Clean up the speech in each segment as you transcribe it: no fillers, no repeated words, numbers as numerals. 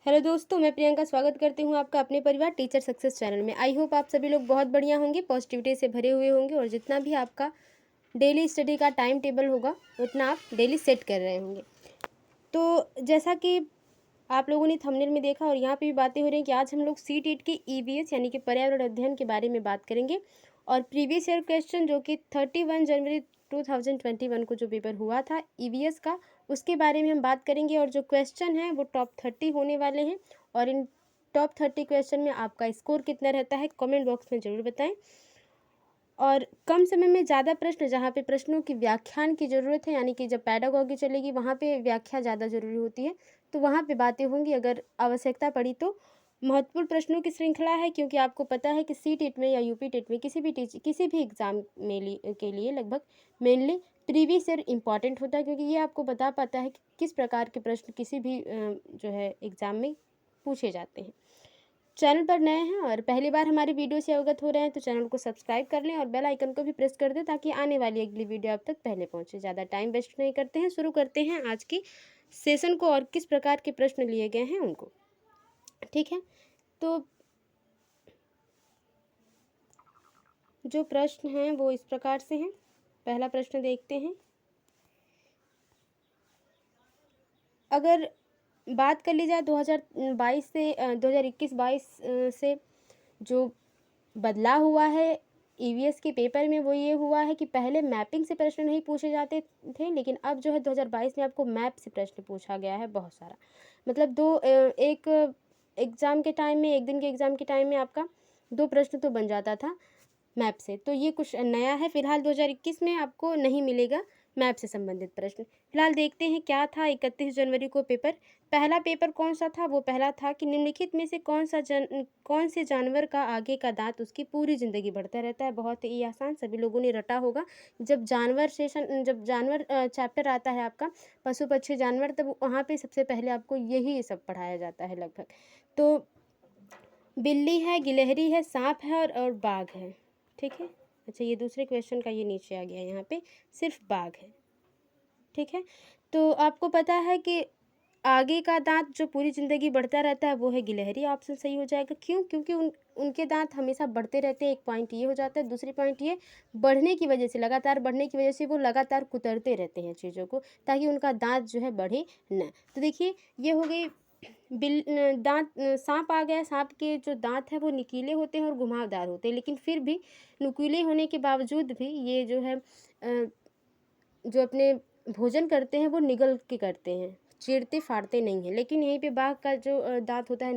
Hello दोस्तों, मैं प्रियंका स्वागत करती हूँ आपका अपने परिवार टीचर सक्सेस चैनल में। आई होप आप सभी लोग बहुत बढ़िया होंगे, पॉजिटिविटी से भरे हुए होंगे और जितना भी आपका डेली स्टडी का टाइम टेबल होगा उतना आप डेली सेट कर रहे होंगे। तो जैसा कि आप लोगों ने थंबनेल में देखा और यहाँ पे भी बातें हो रही हैं कि आज हम लोग सी-टेट के ईवीएस यानी कि पर्यावरण अध्ययन के बारे में बात करेंगे और प्रीवियस ईयर क्वेश्चन जो कि 31 जनवरी 2021 को जो पेपर हुआ था ईवीएस का, उसके बारे में हम बात करेंगे। और जो क्वेश्चन है वो टॉप 30 होने वाले हैं और इन टॉप 30 क्वेश्चन में आपका स्कोर कितना रहता है कमेंट बॉक्स में ज़रूर बताएं। और कम समय में ज़्यादा प्रश्न, जहाँ पे प्रश्नों की व्याख्यान की ज़रूरत है, यानी कि जब पैडागॉजी चलेगी वहाँ पे व्याख्या ज़्यादा ज़रूरी होती है, तो वहाँ पे बातें होंगी अगर आवश्यकता पड़ी तो। महत्वपूर्ण प्रश्नों की श्रृंखला है, क्योंकि आपको पता है कि सी-टेट में या यूपी-टेट में किसी भी एग्ज़ाम में के लिए लगभग मेनली प्रीवियस ईयर इम्पॉर्टेंट होता है, क्योंकि ये आपको बता पाता है कि किस प्रकार के प्रश्न किसी भी जो है एग्ज़ाम में पूछे जाते हैं। चैनल पर नए हैं और पहली बार हमारी वीडियो से अवगत हो रहे हैं तो चैनल को सब्सक्राइब कर लें और बेल आइकन को भी प्रेस कर दें ताकि आने वाली अगली वीडियो आप तक पहले पहुंचे। ज़्यादा टाइम वेस्ट नहीं करते हैं, शुरू करते हैं आज की सेशन को और किस प्रकार के प्रश्न लिए गए हैं उनको। ठीक है, तो जो प्रश्न हैं वो इस प्रकार से हैं। पहला प्रश्न देखते हैं। अगर बात कर ली जाए 2022 से 2021-22 से जो बदलाव हुआ है ईवीएस के पेपर में, वो ये हुआ है कि पहले मैपिंग से प्रश्न नहीं पूछे जाते थे, लेकिन अब जो है 2022 में आपको मैप से प्रश्न पूछा गया है बहुत सारा। मतलब एक एग्ज़ाम के टाइम में, एक दिन के एग्ज़ाम के टाइम में आपका 2 प्रश्न तो बन जाता था मैप से, तो ये कुछ नया है। फिलहाल 2021 में आपको नहीं मिलेगा मैप से संबंधित प्रश्न। फिलहाल देखते हैं क्या था 31 जनवरी को पेपर। पहला पेपर कौन सा था? वो पहला था कि निम्नलिखित में से कौन से जानवर का आगे का दांत उसकी पूरी ज़िंदगी बढ़ता रहता है। बहुत ही आसान, सभी लोगों ने रटा होगा। जब जानवर चैप्टर आता है आपका पशु पक्षी जानवर, तब वहाँ पे सबसे पहले आपको यही सब पढ़ाया जाता है लगभग। तो बिल्ली है, गिलहरी है, सांप है और बाघ है। ठीक है, अच्छा ये दूसरे क्वेश्चन का ये नीचे आ गया, यहाँ पे सिर्फ बाघ है। ठीक है, तो आपको पता है कि आगे का दांत जो पूरी ज़िंदगी बढ़ता रहता है वो है गिलहरी। ऑप्शन सही हो जाएगा। क्यों? क्योंकि उनके दांत हमेशा बढ़ते रहते हैं। एक पॉइंट ये हो जाता है। दूसरी पॉइंट ये, बढ़ने की वजह से, लगातार बढ़ने की वजह से वो लगातार कुतरते रहते हैं चीज़ों को, ताकि उनका दांत जो है बढ़े न। तो देखिए ये हो गई सांप आ गया। सांप के जो दांत है वो नुकीले होते हैं और घुमावदार होते हैं, लेकिन फिर भी नुकीले होने के बावजूद भी ये जो है जो अपने भोजन करते हैं वो निगल के करते हैं, चीरते फाड़ते नहीं हैं। लेकिन यहीं पे बाघ का जो दांत होता है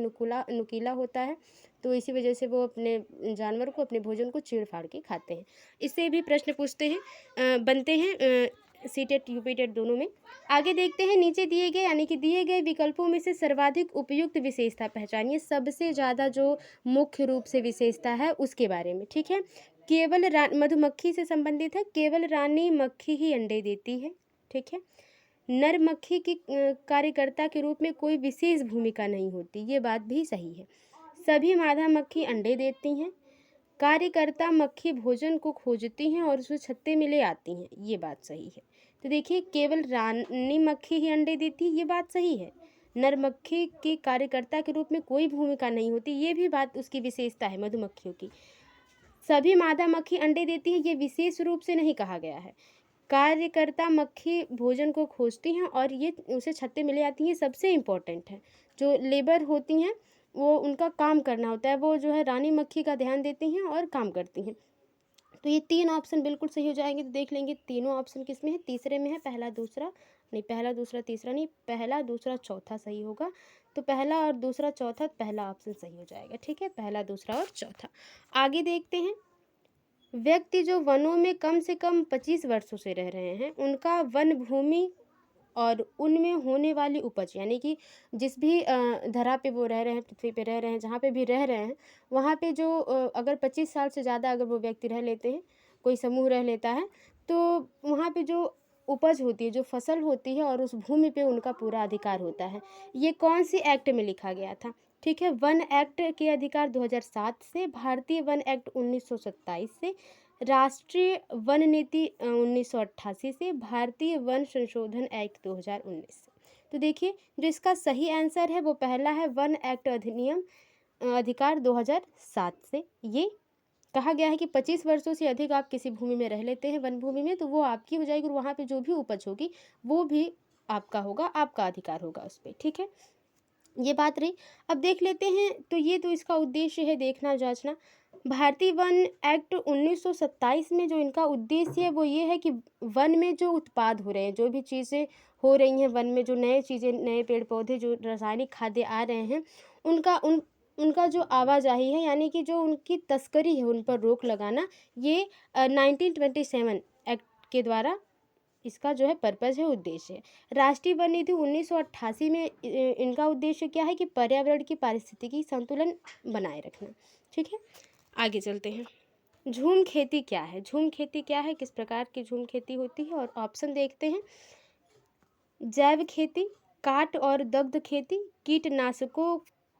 नुकीला होता है, तो इसी वजह से वो अपने जानवर को, अपने भोजन को चीर फाड़ के खाते हैं। इससे भी प्रश्न पूछते हैं, बनते हैं सी-टेट यूपी-टेट दोनों में। आगे देखते हैं, नीचे दिए गए यानी कि दिए गए विकल्पों में से सर्वाधिक उपयुक्त विशेषता पहचानिए। सबसे ज़्यादा जो मुख्य रूप से विशेषता है उसके बारे में। ठीक है, केवल मधुमक्खी से संबंधित है। केवल रानी मक्खी ही अंडे देती है। ठीक है, नर मक्खी की कार्यकर्ता के रूप में कोई विशेष भूमिका नहीं होती, ये बात भी सही है। सभी मादा मक्खी अंडे देती हैं। कार्यकर्ता मक्खी भोजन को खोजती हैं और उसे छत्ते में ले आती हैं, ये बात सही है। तो देखिए केवल रानी मक्खी ही अंडे देती है, ये बात सही है। नर मक्खी की कार्यकर्ता के रूप में कोई भूमिका नहीं होती, ये भी बात उसकी विशेषता है मधुमक्खियों की। सभी मादा मक्खी अंडे देती हैं, ये विशेष रूप से नहीं कहा गया है। कार्यकर्ता मक्खी भोजन को खोजती हैं और ये उसे छत्ते में ले आती हैं, सबसे इम्पोर्टेंट है। जो लेबर होती हैं वो उनका काम करना होता है, वो जो है रानी मक्खी का ध्यान देती हैं और काम करती हैं। तो ये 3 ऑप्शन बिल्कुल सही हो जाएंगे। तो देख लेंगे तीनों ऑप्शन किस में है। तीसरे में है, पहला दूसरा नहीं, पहला दूसरा तीसरा नहीं, पहला दूसरा चौथा सही होगा। तो पहला और दूसरा चौथा, पहला ऑप्शन सही हो जाएगा। ठीक है, पहला दूसरा और चौथा। आगे देखते हैं, व्यक्ति जो वनों में कम से कम 25 वर्षों से रह रहे हैं उनका वन भूमि और उनमें होने वाली उपज, यानी कि जिस भी धरा पे वो रह रहे हैं, पृथ्वी पे रह रहे हैं, जहाँ पे भी रह रहे हैं, वहाँ पे जो अगर 25 साल से ज़्यादा अगर वो व्यक्ति रह लेते हैं, कोई समूह रह लेता है, तो वहाँ पे जो उपज होती है, जो फसल होती है, और उस भूमि पे उनका पूरा अधिकार होता है। ये कौन सी एक्ट में लिखा गया था? ठीक है, वन एक्ट के अधिकार 2007 से, भारतीय वन एक्ट 1927 से, राष्ट्रीय वन नीति 1988 से, भारतीय वन संशोधन एक्ट 2019 से। तो देखिए जो इसका सही आंसर है वो पहला है वन एक्ट अधिनियम अधिकार 2007 से ये कहा गया है कि 25 वर्षों से अधिक आप किसी भूमि में रह लेते हैं वन भूमि में तो वो आपकी हो जाएगी और वहाँ पे जो भी उपज होगी वो भी आपका होगा, आपका अधिकार होगा उस पर, ठीक है। ये बात रही। अब देख लेते हैं, तो ये तो इसका उद्देश्य है देखना जांचना। भारतीय वन एक्ट 1927 में जो इनका उद्देश्य है वो ये है कि वन में जो उत्पाद हो रहे हैं, जो भी चीज़ें हो रही हैं वन में, जो नए चीज़ें, नए पेड़ पौधे, जो रासायनिक खाद्य आ रहे हैं, उनका जो आवाजाही है, यानी कि जो उनकी तस्करी है, उन पर रोक लगाना, ये 1927 एक्ट के द्वारा इसका जो है पर्पज़ है, उद्देश्य है। राष्ट्रीय वन नीति 1988 में इनका उद्देश्य क्या है कि पर्यावरण की पारिस्थितिकी संतुलन बनाए रखना, ठीक है। आगे चलते हैं। झूम खेती क्या है? झूम खेती क्या है, किस प्रकार की झूम खेती होती है, और ऑप्शन देखते हैं। जैव खेती, काट और दग्ध खेती, कीटनाशकों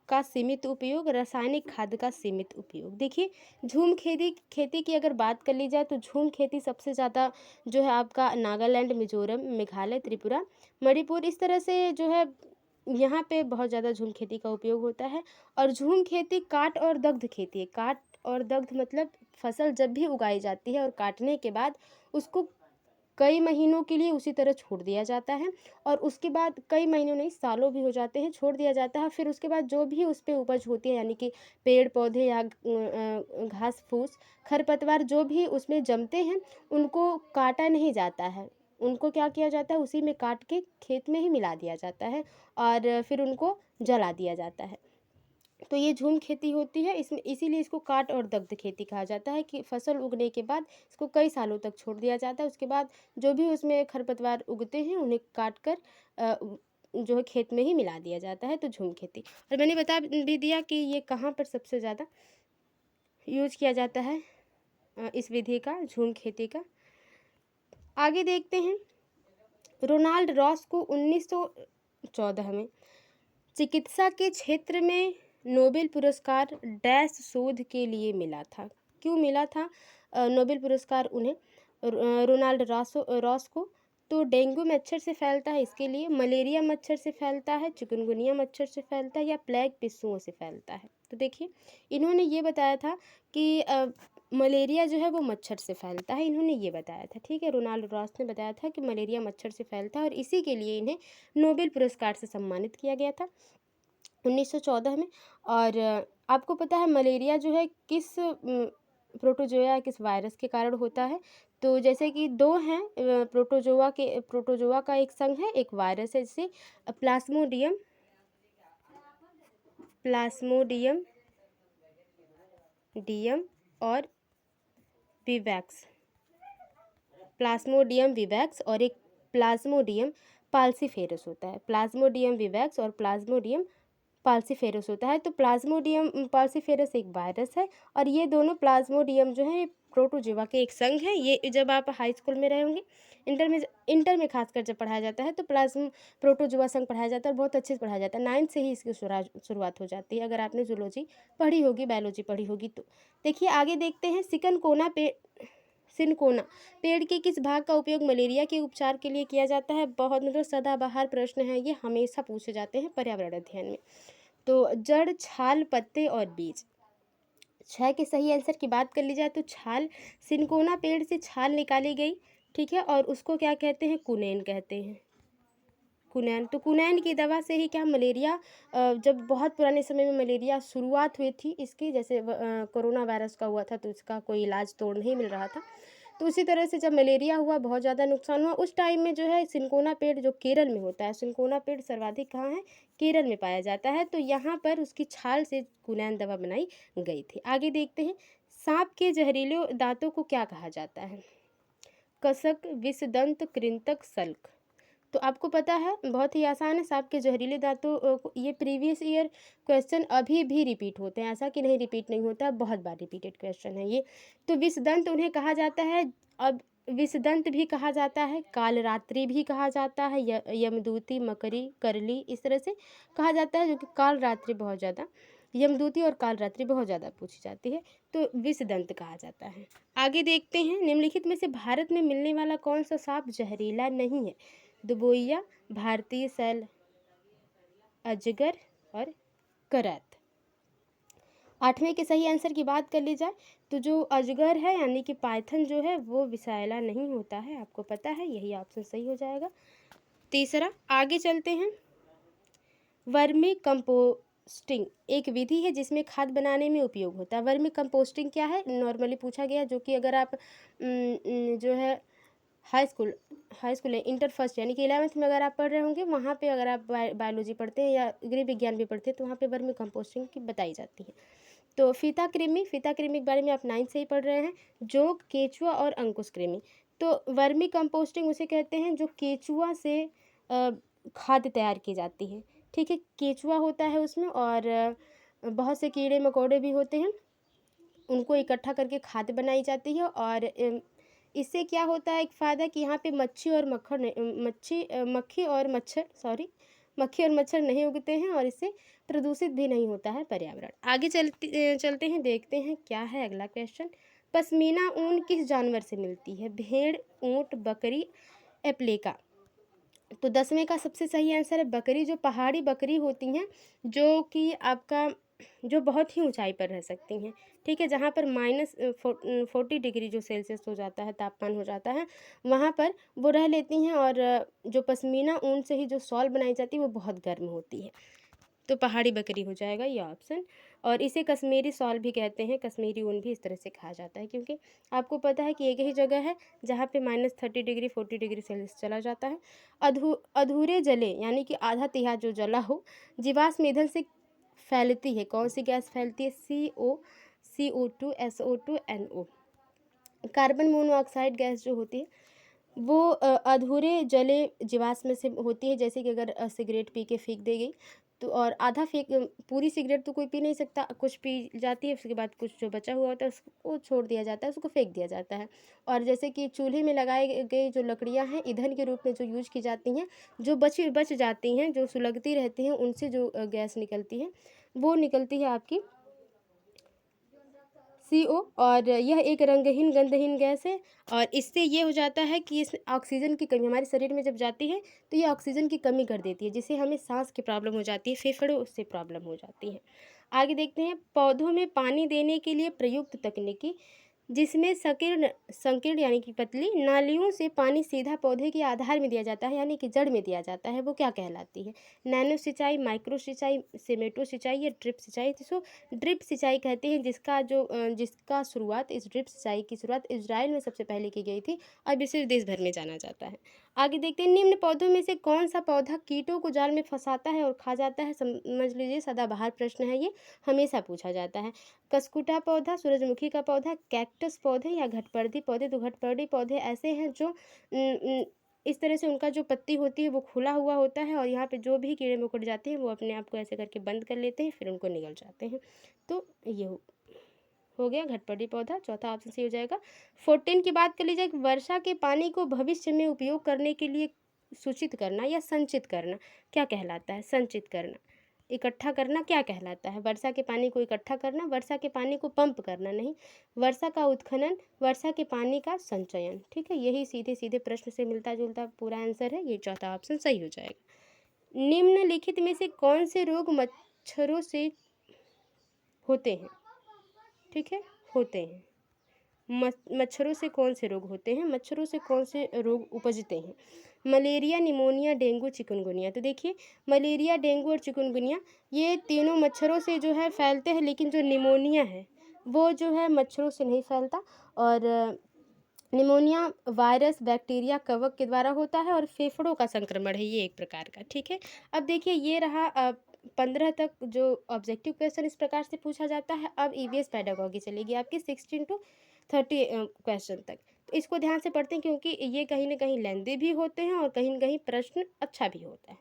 का सीमित उपयोग, रासायनिक खाद का सीमित उपयोग। देखिए झूम खेती की अगर बात कर ली जाए तो झूम खेती सबसे ज़्यादा जो है आपका नागालैंड, मिजोरम, मेघालय, त्रिपुरा, मणिपुर, इस तरह से जो है यहाँ पे बहुत ज़्यादा झूम खेती का उपयोग होता है। और झूम खेती काट और दग्ध खेती है। काट और दग्ध मतलब फसल जब भी उगाई जाती है और काटने के बाद उसको कई महीनों के लिए उसी तरह छोड़ दिया जाता है, और उसके बाद कई महीनों नहीं, सालों भी हो जाते हैं, छोड़ दिया जाता है। फिर उसके बाद जो भी उस पे उपज होती है, यानी कि पेड़ पौधे या घास फूस, खरपतवार जो भी उसमें जमते हैं, उनको काटा नहीं जाता है। उनको क्या किया जाता है, उसी में काट के खेत में ही मिला दिया जाता है और फिर उनको जला दिया जाता है। तो ये झूम खेती होती है, इसमें इसीलिए इसको काट और दग्ध खेती कहा जाता है कि फसल उगने के बाद इसको कई सालों तक छोड़ दिया जाता है। उसके बाद जो भी उसमें खरपतवार उगते हैं उन्हें काट कर जो है खेत में ही मिला दिया जाता है, तो झूम खेती। और मैंने बता भी दिया कि ये कहाँ पर सबसे ज़्यादा यूज किया जाता है इस विधि का, झूम खेती का। आगे देखते हैं। रोनाल्ड रॉस को 1914 में चिकित्सा के क्षेत्र में नोबेल पुरस्कार डैश शोध के लिए मिला था। क्यों मिला था नोबेल पुरस्कार उन्हें, रोनाल्ड रॉस को? तो डेंगू मच्छर से फैलता है इसके लिए, मलेरिया मच्छर से फैलता है, चिकनगुनिया मच्छर से फैलता है, या प्लेग पिस्सुओं से फैलता है। तो देखिए इन्होंने ये बताया था कि मलेरिया जो है वो मच्छर से फैलता है, इन्होंने ये बताया था, ठीक है। रोनाल्ड रॉस ने बताया था कि मलेरिया मच्छर से फैलता है और इसी के लिए इन्हें नोबेल पुरस्कार से सम्मानित किया गया था 1914 में। और आपको पता है मलेरिया जो है किस प्रोटोजोआ, किस वायरस के कारण होता है? तो जैसे कि दो हैं, प्रोटोजोआ का एक संघ है, एक वायरस है, जिसे प्लाज्मोडियम और विवैक्स, प्लाज्मोडियम विवैक्स और एक प्लाज्मोडियम पाल्सीफेरस होता है। प्लाज्मोडियम विवैक्स और प्लाज्मोडियम पाल्सीफेरस होता है। तो प्लाज्मोडियम पाल्सीफेरस एक वायरस है और ये दोनों प्लाज्मोडियम जो है प्रोटोजोआ के एक संघ है। ये जब आप हाई स्कूल में रहे होंगे, इंटर में खासकर जब पढ़ाया जाता है तो प्रोटोजोआ संघ पढ़ाया जाता है और बहुत अच्छे से पढ़ाया जाता है। 9th से ही इसकी शुरुआत हो जाती है, अगर आपने जूलॉजी पढ़ी होगी, बायोलॉजी पढ़ी होगी तो। देखिए आगे देखते हैं। सिनकोना पेड़ के किस भाग का उपयोग मलेरिया के उपचार के लिए किया जाता है? बहुत मतलब सदाबहार प्रश्न है ये, हमेशा पूछे जाते हैं पर्यावरण अध्ययन में। तो जड़, छाल, पत्ते और बीज। 6 के सही आंसर की बात कर ली जाए तो छाल, सिनकोना पेड़ से छाल निकाली गई, ठीक है, और उसको क्या कहते हैं? कुनैन कहते हैं, कुनैन। तो कुनैन की दवा से ही क्या मलेरिया, जब बहुत पुराने समय में मलेरिया शुरुआत हुई थी इसकी, जैसे कोरोना वायरस का हुआ था तो इसका कोई इलाज तो नहीं मिल रहा था, तो उसी तरह से जब मलेरिया हुआ, बहुत ज़्यादा नुकसान हुआ, उस टाइम में जो है सिनकोना पेड़ जो केरल में होता है, सिनकोना पेड़ सर्वाधिक कहाँ है? केरल में पाया जाता है, तो यहाँ पर उसकी छाल से कुनैन दवा बनाई गई थी। आगे देखते हैं। सांप के जहरीले दांतों को क्या कहा जाता है? कसक, विषदंत, कृंतक, सल्क। तो आपको पता है बहुत ही आसान है, सांप के जहरीले दांतों ये प्रीवियस ईयर क्वेश्चन अभी भी रिपीट होते हैं, ऐसा कि नहीं रिपीट नहीं होता, बहुत बार रिपीटेड क्वेश्चन है ये। तो विषदंत उन्हें कहा जाता है, अब विषदंत भी कहा जाता है, कालरात्रि भी कहा जाता है, यमदूती, मकरी, करली, इस तरह से कहा जाता है, जो कि कालरात्रि बहुत ज़्यादा, यमदूती और कालरात्रि बहुत ज़्यादा पूछी जाती है, तो विषदंत कहा जाता है। आगे देखते हैं। निम्नलिखित में से भारत में मिलने वाला कौन सा सांप जहरीला नहीं है? दुबोइया, भारतीय सैल अजगर और करत। 8वें के सही आंसर की बात कर ली जाए तो जो अजगर है यानी कि पाइथन जो है वो विषैला नहीं होता है, आपको पता है, यही ऑप्शन सही हो जाएगा। तीसरा, आगे चलते हैं। वर्मी कंपोस्टिंग एक विधि है जिसमें खाद बनाने में उपयोग होता है। वर्मी कंपोस्टिंग क्या है, नॉर्मली पूछा गया, जो कि अगर आप जो है हाई स्कूल है, इंटर फर्स्ट यानी कि 11th में अगर आप पढ़ रहे होंगे, वहाँ पे अगर आप बायोलॉजी पढ़ते हैं या गृह विज्ञान भी पढ़ते हैं तो वहाँ पे वर्मी कंपोस्टिंग की बताई जाती है। तो फीता कृमि के बारे में आप 9th से ही पढ़ रहे हैं। जोग, केचुआ और अंकुश कृमि। तो वर्मी कंपोस्टिंग उसे कहते हैं जो केचुआ से खाद तैयार की जाती है। ठीक है, केचुआ होता है उसमें और बहुत से कीड़े मकोड़े भी होते हैं, उनको इकट्ठा करके खाद बनाई जाती है। और इससे क्या होता है, एक फ़ायदा कि यहाँ पे मक्खी और मच्छर नहीं उगते हैं और इससे प्रदूषित भी नहीं होता है पर्यावरण। आगे चलते हैं, देखते हैं क्या है अगला क्वेश्चन। पश्मीना ऊन किस जानवर से मिलती है? भेड़, ऊँट, बकरी, एप्लेका। तो 10वें का सबसे सही आंसर है बकरी। जो पहाड़ी बकरी होती हैं, जो कि आपका जो बहुत ही ऊंचाई पर रह सकती हैं, ठीक है, जहाँ पर -40 डिग्री जो सेल्सियस हो जाता है, तापमान हो जाता है, वहाँ पर वो रह लेती हैं। और जो पश्मीना ऊन से ही जो शॉल बनाई जाती है वो बहुत गर्म होती है। तो पहाड़ी बकरी हो जाएगा ये ऑप्शन। और इसे कश्मीरी शॉल भी कहते हैं, कश्मीरी ऊन भी इस तरह से कहा जाता है, क्योंकि आपको पता है कि एक ही जगह है जहाँ पे -30 डिग्री 40 डिग्री सेल्सियस चला जाता है। अधूरे जले यानी कि आधा तिहाई जो जला हो, जीवाश्म ईंधन से फैलती है। कौन सी गैस फैलती है? CO2, SO2, NO। Carbon monoxide gas जो होती है वो अधूरे जले जीवाश्म से होती है। जैसे कि अगर सिगरेट पी के फेंक दी गई तो, और आधा फेंक पूरी सिगरेट तो कोई पी नहीं सकता, कुछ पी जाती है, उसके बाद कुछ जो बचा हुआ होता है उसको छोड़ दिया जाता है, उसको फेंक दिया जाता है। और जैसे कि चूल्हे में लगाए गई जो लकड़ियां हैं ईंधन के रूप में जो यूज की जाती हैं, जो बच जाती हैं, जो सुलगती रहती हैं, उनसे जो गैस निकलती है वो निकलती है आपकी CO। और यह एक रंगहीन गंधहीन गैस है। और इससे ये हो जाता है कि इस ऑक्सीजन की कमी हमारे शरीर में जब जाती है तो ये ऑक्सीजन की कमी कर देती है, जिससे हमें सांस की प्रॉब्लम हो जाती है, फेफड़ों से प्रॉब्लम हो जाती है। आगे देखते हैं, पौधों में पानी देने के लिए प्रयुक्त तकनीकी जिसमें संकीर्ण यानी कि पतली नालियों से पानी सीधा पौधे के आधार में दिया जाता है, यानी कि जड़ में दिया जाता है, वो क्या कहलाती है? नैनो सिंचाई, माइक्रो सिंचाई, सिमेटो सिंचाई या ड्रिप सिंचाई। जिसको ड्रिप सिंचाई कहते हैं, जिसका शुरुआत, इस ड्रिप सिंचाई की शुरुआत इजराइल में सबसे पहले की गई थी। अब इसे देश भर में जाना जाता है। आगे देखते हैं, निम्न पौधों में से कौन सा पौधा कीटों को जाल में फंसाता है और खा जाता है? समझ लीजिए, सदाबहार प्रश्न है ये, हमेशा पूछा जाता है। कसकुटा पौधा, सूरजमुखी का पौधा, कैक्टस पौधे या घटपर्दी पौधे। तो घटपर्दी पौधे ऐसे हैं जो इस तरह से उनका जो पत्ती होती है वो खुला हुआ होता है और यहाँ पे जो भी कीड़े मकोड़े जाते हैं वो अपने आप को ऐसे करके बंद कर लेते हैं, फिर उनको निगल जाते हैं। तो ये हो गया घटपर्दी पौधा, चौथा ऑप्शन सही हो जाएगा। 14 की बात कर लीजिए, वर्षा के पानी को भविष्य में उपयोग करने के लिए सूचित करना या संचित करना क्या कहलाता है? संचित करना, इकट्ठा करना क्या कहलाता है? वर्षा के पानी को इकट्ठा करना, वर्षा के पानी को पंप करना नहीं, वर्षा का उत्खनन, वर्षा के पानी का संचयन। ठीक है, यही सीधे सीधे प्रश्न से मिलता जुलता पूरा आंसर है, ये चौथा ऑप्शन सही हो जाएगा। निम्नलिखित में से कौन से रोग मच्छरों से होते हैं? ठीक है, होते हैं। मच्छरों से कौन से रोग होते हैं? मच्छरों से कौन से रोग उपजते हैं? Malaria, pneumonia, dengue, chikungunya. तो देखिए, मलेरिया, डेंगू और चिकनगुनिया ये तीनों मच्छरों से जो है फैलते हैं, लेकिन जो निमोनिया है वो जो है मच्छरों से नहीं फैलता। और निमोनिया वायरस, बैक्टीरिया, कवक के द्वारा होता है और फेफड़ों का संक्रमण है ये एक प्रकार का। ठीक है, अब देखिए ये रहा 15 तक जो ऑब्जेक्टिव क्वेश्चन इस प्रकार से पूछा जाता है। अब EVS पेडागोगी चलेगी आपकी 16 to 30 क्वेश्चन तक। तो इसको ध्यान से पढ़ते हैं क्योंकि ये कहीं ना कहीं लेंदी भी होते हैं और कहीं ना कहीं प्रश्न अच्छा भी होता है।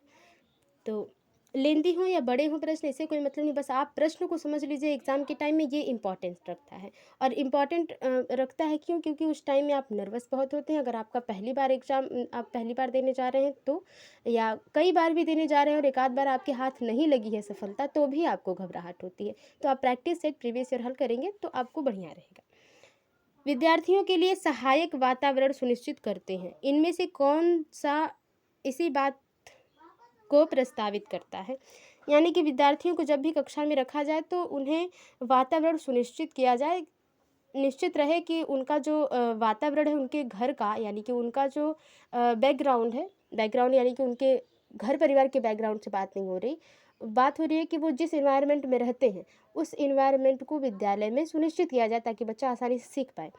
तो लेंदी हो या बड़े हों प्रश्न, इससे कोई मतलब नहीं, बस आप प्रश्न को समझ लीजिए। एग्जाम के टाइम में ये इंपॉर्टेंस रखता है। और इम्पॉर्टेंट रखता है क्यों? क्योंकि उस टाइम में आप नर्वस बहुत होते हैं। अगर आपका पहली बार एग्जाम आप पहली बार देने जा रहे हैं तो, या कई बार भी देने जा रहे हैं और एक आध बार आपके हाथ नहीं लगी है सफलता, तो भी आपको घबराहट होती है। तो आप प्रैक्टिस सेट प्रीवियस ईयर हल करेंगे तो आपको बढ़िया रहेगा। विद्यार्थियों के लिए सहायक वातावरण सुनिश्चित करते हैं, इनमें से कौन सा इसी बात को प्रस्तावित करता है। यानी कि विद्यार्थियों को जब भी कक्षा में रखा जाए तो उन्हें वातावरण सुनिश्चित किया जाए, निश्चित रहे कि उनका जो वातावरण है उनके घर का, यानी कि उनका जो बैकग्राउंड है, बैकग्राउंड यानी कि उनके घर परिवार के बैकग्राउंड से बात नहीं हो रही, बात हो रही है कि वो जिस एनवायरनमेंट में रहते हैं उस एनवायरनमेंट को विद्यालय में सुनिश्चित किया जाए ताकि बच्चा आसानी से सीख पाए।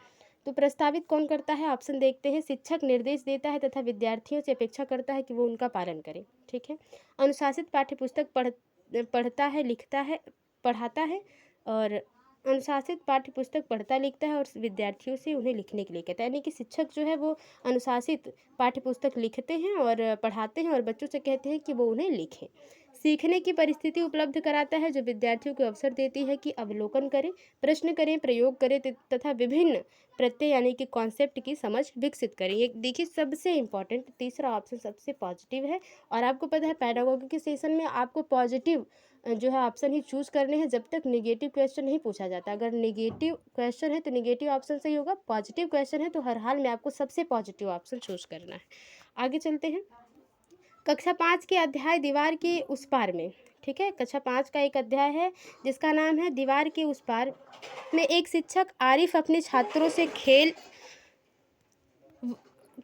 तो प्रस्तावित कौन करता है? ऑप्शन देखते हैं। शिक्षक निर्देश देता है तथा विद्यार्थियों से अपेक्षा करता है कि वो उनका पालन करें। ठीक है। अनुशासित पाठ्यपुस्तक पढ़ता है, लिखता है, पढ़ाता है, और अनुशासित पाठ्य पुस्तक पढ़ता लिखता है और विद्यार्थियों से उन्हें लिखने के लिए कहता है। यानी कि शिक्षक जो है वो अनुशासित पाठ्य पुस्तक लिखते हैं और पढ़ाते हैं और बच्चों से कहते हैं कि वो उन्हें लिखें। सीखने की परिस्थिति उपलब्ध कराता है जो विद्यार्थियों को अवसर देती है कि अवलोकन करें, प्रश्न करें, प्रयोग करें तथा विभिन्न प्रत्यय यानी कि कॉन्सेप्ट की समझ विकसित करें। ये देखिए सबसे इम्पॉर्टेंट तीसरा ऑप्शन सबसे पॉजिटिव है। और आपको पता है पैडागोगी के सेशन में आपको पॉजिटिव जो है ऑप्शन ही चूज़ करने हैं जब तक नेगेटिव क्वेश्चन नहीं पूछा जाता। अगर नेगेटिव क्वेश्चन है तो नेगेटिव ऑप्शन सही होगा, पॉजिटिव क्वेश्चन है तो हर हाल में आपको सबसे पॉजिटिव ऑप्शन चूज़ करना है। आगे चलते हैं। कक्षा 5 के अध्याय दीवार के उस पार में। ठीक है, कक्षा 5 का एक अध्याय है जिसका नाम है दीवार के उस पार में। एक शिक्षक आरिफ अपने छात्रों से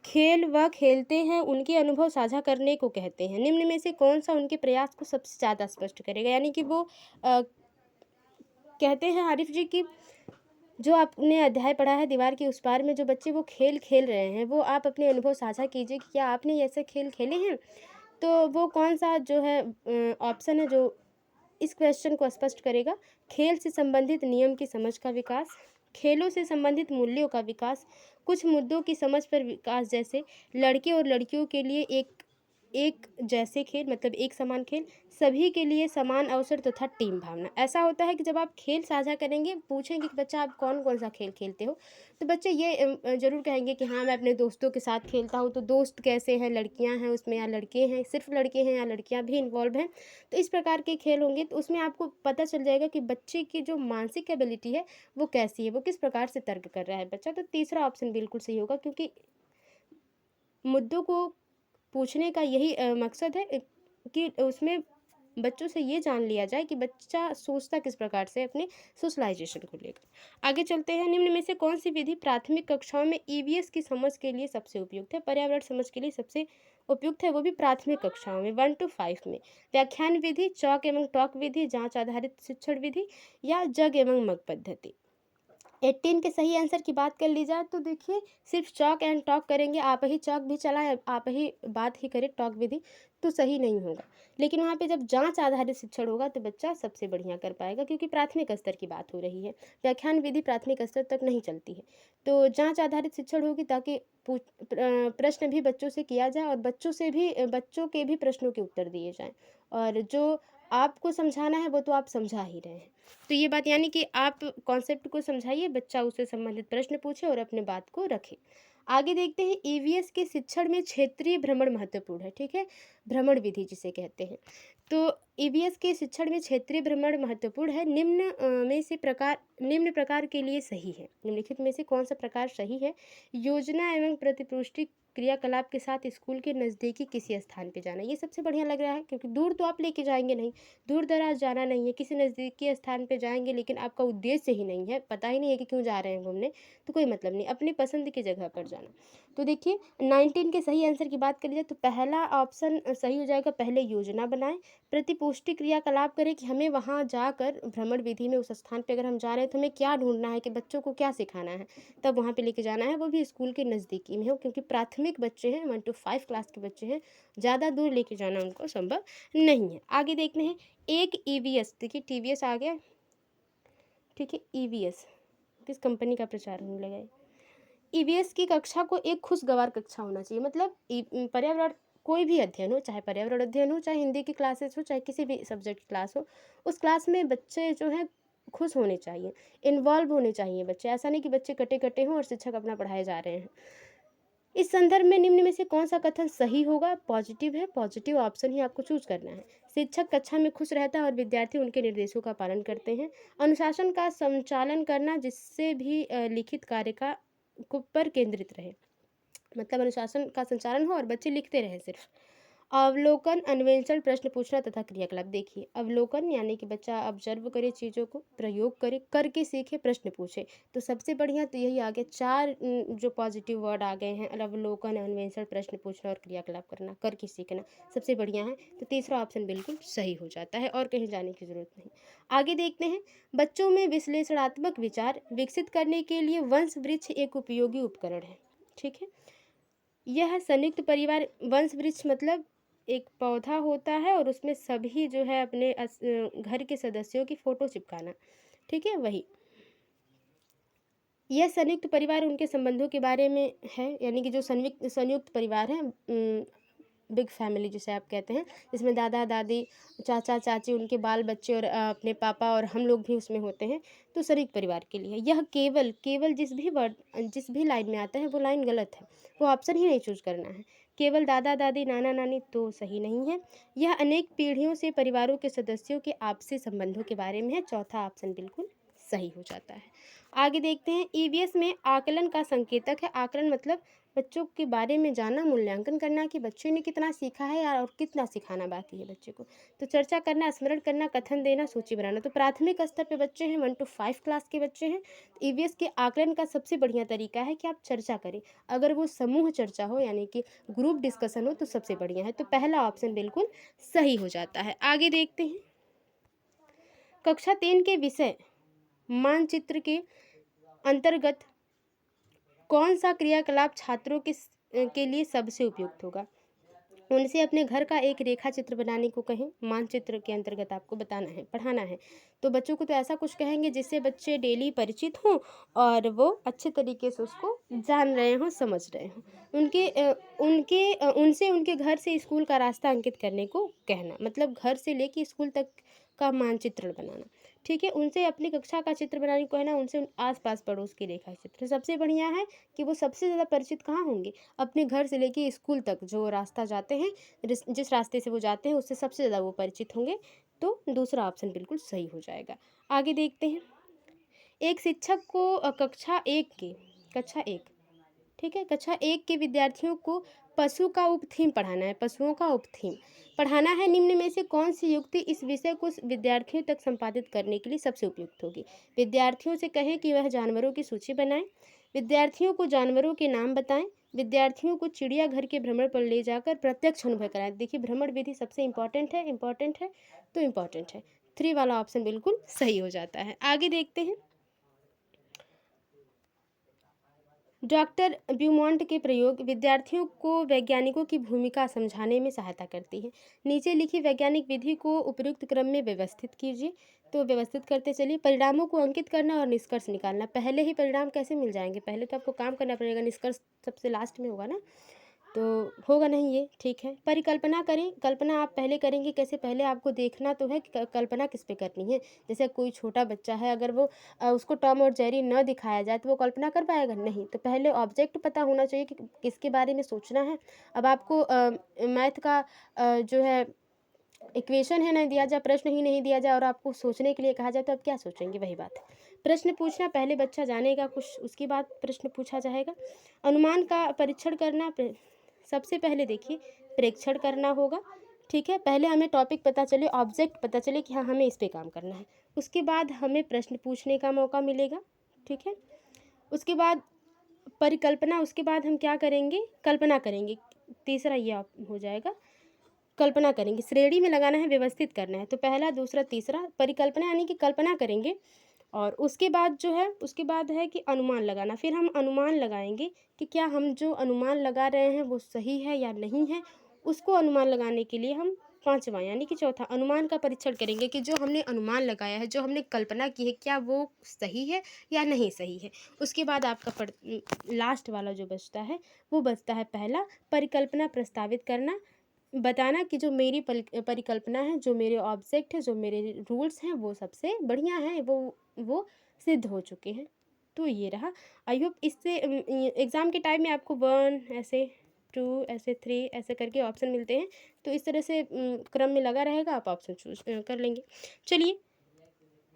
खेल व खेलते हैं उनके अनुभव साझा करने को कहते हैं। निम्न में से कौन सा उनके प्रयास को सबसे ज़्यादा स्पष्ट करेगा? यानी कि वो कहते हैं आरिफ जी की जो आपने अध्याय पढ़ा है दीवार के उस पार में, जो बच्चे वो खेल खेल रहे हैं वो आप अपने अनुभव साझा कीजिए कि क्या आपने ऐसे खेल खेले हैं। तो वो कौन सा जो है ऑप्शन है जो इस क्वेश्चन को स्पष्ट करेगा? खेल से संबंधित नियम की समझ का विकास, खेलों से संबंधित मूल्यों का विकास, कुछ मुद्दों की समझ पर विकास, जैसे लड़के और लड़कियों के लिए एक एक जैसे खेल मतलब एक समान खेल, सभी के लिए समान अवसर तथा टीम भावना। ऐसा होता है कि जब आप खेल साझा करेंगे, पूछेंगे कि बच्चा आप कौन कौन सा खेल खेलते हो, तो बच्चे ये ज़रूर कहेंगे कि हाँ मैं अपने दोस्तों के साथ खेलता हूँ। तो दोस्त कैसे हैं, लड़कियाँ हैं उसमें या लड़के हैं, सिर्फ लड़के हैं या लड़कियाँ भी इन्वॉल्व हैं, तो इस प्रकार के खेल होंगे। तो उसमें आपको पता चल जाएगा कि बच्चे की जो मानसिक एबिलिटी है वो कैसी है, वो किस प्रकार से तर्क कर रहा है बच्चा। तो तीसरा ऑप्शन बिल्कुल सही होगा, क्योंकि मुद्दों को पूछने का यही मकसद है कि उसमें बच्चों से ये जान लिया जाए कि बच्चा सोचता किस प्रकार से अपने सोशलाइजेशन को लेकर। आगे चलते हैं। निम्न में से कौन सी विधि प्राथमिक कक्षाओं में ईवीएस की समझ के लिए सबसे उपयुक्त है? पर्यावरण समझ के लिए सबसे उपयुक्त है, वो भी प्राथमिक कक्षाओं में 1 to 5 में। व्याख्यान विधि, चौक एवं टॉक विधि, जांच आधारित शिक्षण विधि या जग एवं मग पद्धति। 18 के सही आंसर की बात कर ली जाए तो देखिए सिर्फ चॉक एंड टॉक करेंगे, आप ही चॉक भी चलाएं, आप ही बात ही करें टॉक विधि, तो सही नहीं होगा। लेकिन वहाँ पे जब जांच आधारित शिक्षण होगा तो बच्चा सबसे बढ़िया कर पाएगा, क्योंकि प्राथमिक स्तर की बात हो रही है। व्याख्यान विधि प्राथमिक स्तर तक नहीं चलती है, तो जांच आधारित शिक्षण होगी ताकि प्रश्न भी बच्चों से किया जाए और बच्चों के भी प्रश्नों के उत्तर दिए जाएँ, और जो आपको समझाना है वो तो आप समझा ही रहे हैं। तो ये बात यानी कि आप कॉन्सेप्ट को समझाइए, बच्चा उससे संबंधित प्रश्न पूछे और अपने बात को रखे। आगे देखते हैं। ईवीएस के शिक्षण में क्षेत्रीय भ्रमण महत्वपूर्ण है। ठीक है, भ्रमण विधि जिसे कहते हैं। तो ईवीएस के शिक्षण में क्षेत्रीय भ्रमण महत्वपूर्ण है। निम्न प्रकार के लिए सही है। निम्नलिखित में से कौन सा प्रकार सही है? योजना एवं प्रतिपुष्टि क्रियाकलाप के साथ स्कूल के नज़दीकी किसी स्थान पे जाना। ये सबसे बढ़िया लग रहा है, क्योंकि दूर तो आप लेके जाएंगे नहीं, दूर दराज जाना नहीं है, किसी नज़दीकी स्थान पे जाएंगे लेकिन आपका उद्देश्य ही नहीं है, पता ही नहीं है कि क्यों जा रहे हैं घूमने, तो कोई मतलब नहीं, अपनी पसंद की जगह पर जाना। तो देखिए 19 के सही आंसर की बात करी जाए तो पहला ऑप्शन सही हो जाएगा। पहले योजना बनाएं, प्रतिपुष्टि क्रियाकलाप करें कि हमें वहाँ जाकर भ्रमण विधि में उस स्थान पर अगर हम जा रहे हैं तो हमें क्या ढूंढना है, कि बच्चों को क्या सिखाना है, तब वहाँ पे लेके जाना है, वो भी स्कूल के नज़दीकी में हो, क्योंकि प्राथमिक बच्चे हैं, 1 to 5 क्लास के बच्चे हैं, ज़्यादा दूर लेके जाना उनको संभव नहीं है। आगे देखते हैं। एक ईवीएस, देखिए टीवीएस आ गया, ठीक है, ईवीएस किस कंपनी का प्रचार होने लगा है। ईवीएस की कक्षा को एक खुशगवार कक्षा होना चाहिए, मतलब पर्यावरण कोई भी अध्ययन हो, चाहे पर्यावरण अध्ययन हो, चाहे हिंदी की क्लासेस हो, चाहे किसी भी सब्जेक्ट की क्लास हो, उस क्लास में बच्चे जो हैं खुश होने चाहिए, इन्वॉल्व होने चाहिए बच्चे। ऐसा नहीं कि बच्चे कटे कटे हों और शिक्षक अपना पढ़ाए जा रहे हैं। इस संदर्भ में निम्न में से कौन सा कथन सही होगा? पॉजिटिव है, पॉजिटिव ऑप्शन ही आपको चूज करना है। शिक्षक कक्षा में खुश रहता है और विद्यार्थी उनके निर्देशों का पालन करते हैं। अनुशासन का संचालन करना जिससे भी लिखित कार्य का पर केंद्रित रहे, मतलब अनुशासन का संचालन हो और बच्चे लिखते रहें सिर्फ। अवलोकन, अन्वेषण, प्रश्न पूछना तथा क्रियाकलाप। देखिए, अवलोकन यानी कि बच्चा ऑब्जर्व करे चीज़ों को, प्रयोग करे, करके सीखे, प्रश्न पूछे। तो सबसे बढ़िया तो यही आ गया, 4 जो पॉजिटिव वर्ड आ गए हैं, अवलोकन, अन्वेषण, प्रश्न पूछना और क्रियाकलाप करना, करके सीखना, सबसे बढ़िया है। तो तीसरा ऑप्शन बिल्कुल सही हो जाता है और कहीं जाने की ज़रूरत नहीं। आगे देखते हैं, बच्चों में विश्लेषणात्मक विचार विकसित करने के लिए वंश वृक्ष एक उपयोगी उपकरण है। ठीक है, यह संयुक्त परिवार, वंश वृक्ष मतलब एक पौधा होता है और उसमें सभी जो है अपने घर के सदस्यों की फोटो चिपकाना। ठीक है, वही। यह संयुक्त परिवार उनके संबंधों के बारे में है, यानी कि जो संयुक्त संयुक्त परिवार है, बिग फैमिली जिसे आप कहते हैं, जिसमें दादा दादी, चाचा चाची, उनके बाल बच्चे और अपने पापा और हम लोग भी उसमें होते हैं। तो संयुक्त परिवार के लिए यह केवल केवल जिस भी लाइन में आता है वो लाइन गलत है, वो ऑप्शन ही नहीं चूज करना है। केवल दादा दादी नाना नानी तो सही नहीं है। यह अनेक पीढ़ियों से परिवारों के सदस्यों के आपसी संबंधों के बारे में है, चौथा ऑप्शन बिल्कुल सही हो जाता है। आगे देखते हैं, ईवीएस में आकलन का संकेतक है। आकलन मतलब बच्चों के बारे में जानना, मूल्यांकन करना कि बच्चे ने कितना सीखा है या और कितना सिखाना बाकी है बच्चे को। तो चर्चा करना, स्मरण करना, कथन देना, सूची बनाना। तो प्राथमिक स्तर पे बच्चे हैं, 1 to 5 क्लास के बच्चे हैं। ईवीएस के आकलन का सबसे बढ़िया तरीका है कि आप चर्चा करें। अगर वो समूह चर्चा हो यानी कि ग्रुप डिस्कशन हो तो सबसे बढ़िया है। तो पहला ऑप्शन बिल्कुल सही हो जाता है। आगे देखते हैं, कक्षा 3 के विषय मानचित्र के अंतर्गत कौन सा क्रियाकलाप छात्रों के लिए सबसे उपयुक्त होगा। उनसे अपने घर का एक रेखा चित्र बनाने को कहें। मानचित्र के अंतर्गत आपको बताना है, पढ़ाना है। तो बच्चों को तो ऐसा कुछ कहेंगे जिससे बच्चे डेली परिचित हों और वो अच्छे तरीके से उसको जान रहे हों, समझ रहे हों। उनसे उनके घर से स्कूल का रास्ता अंकित करने को कहना, मतलब घर से लेके स्कूल तक का मानचित्र बनाना। ठीक है, उनसे अपनी कक्षा का चित्र बनाने को कहना, उनसे आस-पास पड़ोस की रेखा चित्र। सबसे बढ़िया है कि वो सबसे ज़्यादा परिचित कहाँ होंगे, अपने घर से लेके स्कूल तक जो रास्ता जाते हैं, जिस रास्ते से वो जाते हैं उससे सबसे ज़्यादा वो परिचित होंगे। तो दूसरा ऑप्शन बिल्कुल सही हो जाएगा। आगे देखते हैं, एक शिक्षक को कक्षा 1, ठीक है, कक्षा 1 के विद्यार्थियों को पशु का उपथीम पढ़ाना है, पशुओं का उपथीम पढ़ाना है। निम्न में से कौन सी युक्ति इस विषय को विद्यार्थियों तक संपादित करने के लिए सबसे उपयुक्त होगी। विद्यार्थियों से कहें कि वह जानवरों की सूची बनाएं, विद्यार्थियों को जानवरों के नाम बताएं, विद्यार्थियों को चिड़ियाघर के भ्रमण पर ले जाकर प्रत्यक्ष अनुभव कराएं। देखिए, भ्रमण विधि सबसे इंपॉर्टेंट है, तो इम्पॉर्टेंट है। 3 वाला ऑप्शन बिल्कुल सही हो जाता है। आगे देखते हैं, डॉक्टर ब्यूमॉन्ट के प्रयोग विद्यार्थियों को वैज्ञानिकों की भूमिका समझाने में सहायता करती है। नीचे लिखी वैज्ञानिक विधि को उपयुक्त क्रम में व्यवस्थित कीजिए। तो व्यवस्थित करते चलिए, परिणामों को अंकित करना और निष्कर्ष निकालना। पहले ही परिणाम कैसे मिल जाएंगे, पहले तो आपको काम करना पड़ेगा, निष्कर्ष सबसे लास्ट में होगा ना, तो होगा नहीं ये। ठीक है, परिकल्पना करें। कल्पना आप पहले करेंगे कैसे, पहले आपको देखना तो है कि कल्पना किस पे करनी है। जैसे कोई छोटा बच्चा है, अगर वो उसको टॉम और जेरी न दिखाया जाए तो वो कल्पना कर पाएगा नहीं। तो पहले ऑब्जेक्ट पता होना चाहिए कि किसके बारे में सोचना है। अब आपको मैथ का जो है इक्वेशन है नहीं दिया जाए, प्रश्न ही नहीं दिया जाए और आपको सोचने के लिए कहा जाए, तो आप क्या सोचेंगे, वही बात है। प्रश्न पूछना, पहले बच्चा जानेगा कुछ, उसके बाद प्रश्न पूछा जाएगा। अनुमान का परीक्षण करना, सबसे पहले देखिए प्रेक्षण करना होगा। ठीक है, पहले हमें टॉपिक पता चले, ऑब्जेक्ट पता चले कि हाँ हमें इस पे काम करना है, उसके बाद हमें प्रश्न पूछने का मौका मिलेगा। ठीक है, उसके बाद परिकल्पना, उसके बाद हम क्या करेंगे, कल्पना करेंगे। तीसरा ये हो जाएगा, कल्पना करेंगे। श्रेणी में लगाना है, व्यवस्थित करना है। तो पहला, दूसरा, तीसरा, परिकल्पना यानी कि कल्पना करेंगे और उसके बाद जो है, उसके बाद है कि अनुमान लगाना। फिर हम अनुमान लगाएंगे कि क्या हम जो अनुमान लगा रहे हैं वो सही है या नहीं है। उसको अनुमान लगाने के लिए हम पांचवा यानी कि चौथा अनुमान का परीक्षण करेंगे कि जो हमने अनुमान लगाया है, जो हमने कल्पना की है, क्या वो सही है या नहीं सही है। उसके बाद आपका लास्ट वाला जो बचता है वो बचता है पहला, परिकल्पना प्रस्तावित करना, बताना कि जो मेरी परिकल्पना है, जो मेरे ऑब्जेक्ट है, जो मेरे रूल्स हैं वो सबसे बढ़िया हैं, वो सिद्ध हो चुके हैं। तो ये रहा। आई होप इससे एग्ज़ाम के टाइम में आपको 1 ऐसे, 2 ऐसे, 3 ऐसे करके ऑप्शन मिलते हैं। तो इस तरह से क्रम में लगा रहेगा, आप ऑप्शन चूज कर लेंगे। चलिए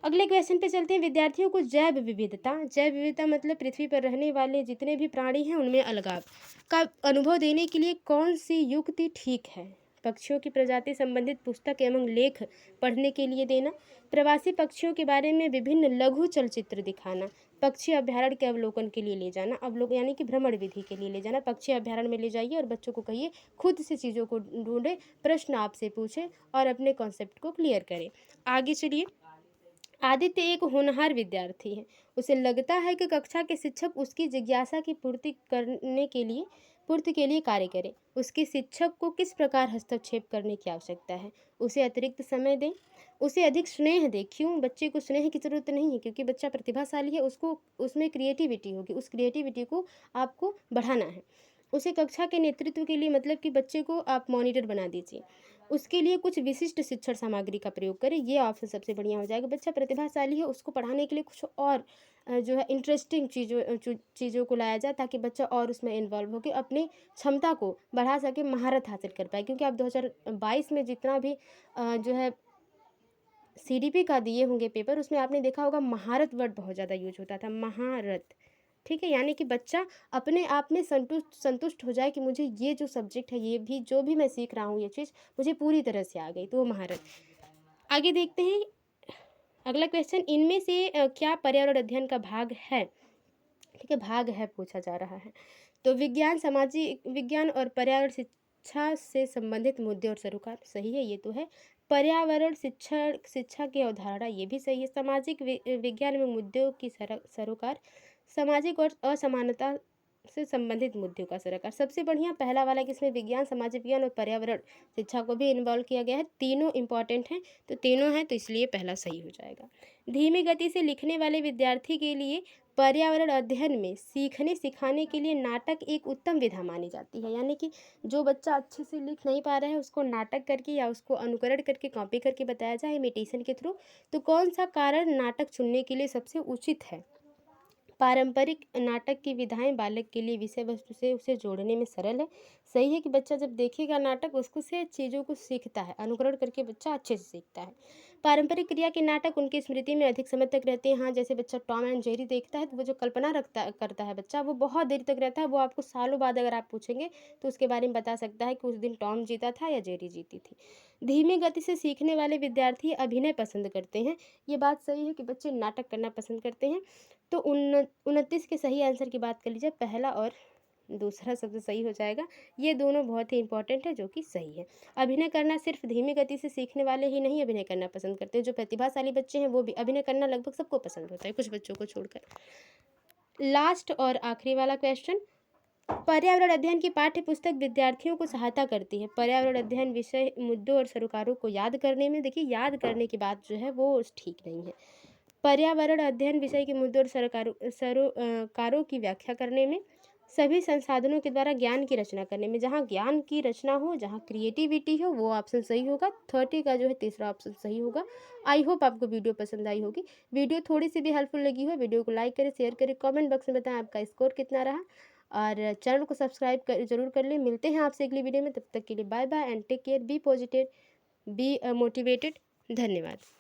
अगले क्वेश्चन पे चलते हैं। विद्यार्थियों को जैव विविधता मतलब पृथ्वी पर रहने वाले जितने भी प्राणी हैं उनमें अलगाव का अनुभव देने के लिए कौन सी युक्ति ठीक है। पक्षियों की प्रजाति संबंधित पुस्तक एवं लेख पढ़ने के लिए देना, प्रवासी पक्षियों के बारे में विभिन्न लघु चलचित्र दिखाना, पक्षी अभ्यारण्य के अवलोकन के लिए ले जाना, अवलोकन यानी कि भ्रमण विधि के लिए ले जाना, पक्षी अभ्यारण्य में ले जाइए और बच्चों को कहिए खुद से चीज़ों को ढूंढे, प्रश्न आपसे पूछे और अपने कॉन्सेप्ट को क्लियर करें। आगे चलिए। आदित्य एक होनहार विद्यार्थी है। उसे लगता है कि कक्षा के शिक्षक उसकी जिज्ञासा की पूर्ति के लिए कार्य करें। उसके शिक्षक को किस प्रकार हस्तक्षेप करने की आवश्यकता है? उसे अतिरिक्त समय दें, उसे अधिक स्नेह दें। क्यों? बच्चे को स्नेह की ज़रूरत नहीं है, क्योंकि बच्चा प्रतिभाशाली है, उसको उसमें क्रिएटिविटी होगी, उस क्रिएटिविटी को आपको बढ़ाना है। उसे कक्षा के नेतृत्व के लिए मतलब कि बच्चे को आप मॉनिटर बना दीजिए। उसके लिए कुछ विशिष्ट शिक्षण सामग्री का प्रयोग करें, ये ऑप्शन सबसे बढ़िया हो जाएगा। बच्चा प्रतिभाशाली है, उसको पढ़ाने के लिए कुछ और जो है इंटरेस्टिंग चीज़ों को लाया जाए, ताकि बच्चा और उसमें इन्वॉल्व होकर अपनी क्षमता को बढ़ा सके, महारत हासिल कर पाए। क्योंकि आप 2022 में जितना भी जो है CDP का दिए होंगे पेपर, उसमें आपने देखा होगा महारत वर्ड बहुत ज़्यादा यूज होता था, महारत। ठीक है, यानी कि बच्चा अपने आप में संतुष्ट हो जाए कि मुझे ये जो सब्जेक्ट है, ये भी जो भी मैं सीख रहा हूँ, ये चीज़ मुझे पूरी तरह से आ गई, तो वो महारत। आगे देखते हैं अगला क्वेश्चन। इनमें से क्या पर्यावरण अध्ययन का भाग है? ठीक है, भाग है पूछा जा रहा है। तो विज्ञान, सामाजिक विज्ञान और पर्यावरण शिक्षा से संबंधित मुद्दे और सरोकार, सही है, ये तो है। पर्यावरण शिक्षा की अवधारणा, ये भी सही है। सामाजिक विज्ञान में मुद्दों की सरोकार, सामाजिक और असमानता से संबंधित मुद्दों का सरोकार। सबसे बढ़िया पहला वाला, किसमें विज्ञान, सामाजिक विज्ञान और पर्यावरण शिक्षा को भी इन्वॉल्व किया गया है। तीनों इंपॉर्टेंट हैं, तो तीनों हैं, तो इसलिए पहला सही हो जाएगा। धीमी गति से लिखने वाले विद्यार्थी के लिए पर्यावरण अध्ययन में सीखने सिखाने के लिए नाटक एक उत्तम विधा मानी जाती है। यानी कि जो बच्चा अच्छे से लिख नहीं पा रहा है, उसको नाटक करके या उसको अनुकरण करके, कॉपी करके बताया जाए इमिटेशन के थ्रू, तो कौन सा कारण नाटक चुनने के लिए सबसे उचित है? पारंपरिक नाटक की विधाएं बालक के लिए विषय वस्तु से उसे जोड़ने में सरल है। सही है कि बच्चा जब देखेगा नाटक, उसको से चीज़ों को सीखता है, अनुकरण करके बच्चा अच्छे से सीखता है। पारंपरिक क्रिया के नाटक उनकी स्मृति में अधिक समय तक रहते हैं। हाँ, जैसे बच्चा टॉम एंड जेरी देखता है, तो वो जो कल्पना करता है बच्चा, वो बहुत देर तक रहता है। वो आपको सालों बाद अगर आप पूछेंगे तो उसके बारे में बता सकता है कि उस दिन टॉम जीता था या जेरी जीती थी। धीमी गति से सीखने वाले विद्यार्थी अभिनय पसंद करते हैं। ये बात सही है कि बच्चे नाटक करना पसंद करते हैं। तो 29 के सही आंसर की बात कर लीजिए, पहला और दूसरा सबसे सही हो जाएगा। ये दोनों बहुत ही इंपॉर्टेंट है, जो कि सही है। अभिनय करना सिर्फ धीमी गति से सीखने वाले ही नहीं अभिनय करना पसंद करते हैं, जो प्रतिभाशाली बच्चे हैं वो भी। अभिनय करना लगभग सबको पसंद होता है, कुछ बच्चों को छोड़कर। लास्ट और आखिरी वाला क्वेश्चन। पर्यावरण अध्ययन की पाठ्य पुस्तक विद्यार्थियों को सहायता करती है पर्यावरण अध्ययन विषय मुद्दों और सरोकारों को याद करने में। देखिए, याद करने की बात जो है वो ठीक नहीं है। पर्यावरण अध्ययन विषय के मुद्दों और सरोकारों की व्याख्या करने में, सभी संसाधनों के द्वारा ज्ञान की रचना करने में। जहाँ ज्ञान की रचना हो, जहाँ क्रिएटिविटी हो, वो ऑप्शन सही होगा। 30 का जो है तीसरा ऑप्शन सही होगा। आई होप आपको वीडियो पसंद आई होगी। वीडियो थोड़ी सी भी हेल्पफुल लगी हो, वीडियो को लाइक करें, शेयर करें, कमेंट बॉक्स में बताएं आपका स्कोर कितना रहा, और चैनल को सब्सक्राइब जरूर कर लें। मिलते हैं आपसे अगली वीडियो में, तब तक के लिए bye bye and take care, be positive, be motivated. धन्यवाद।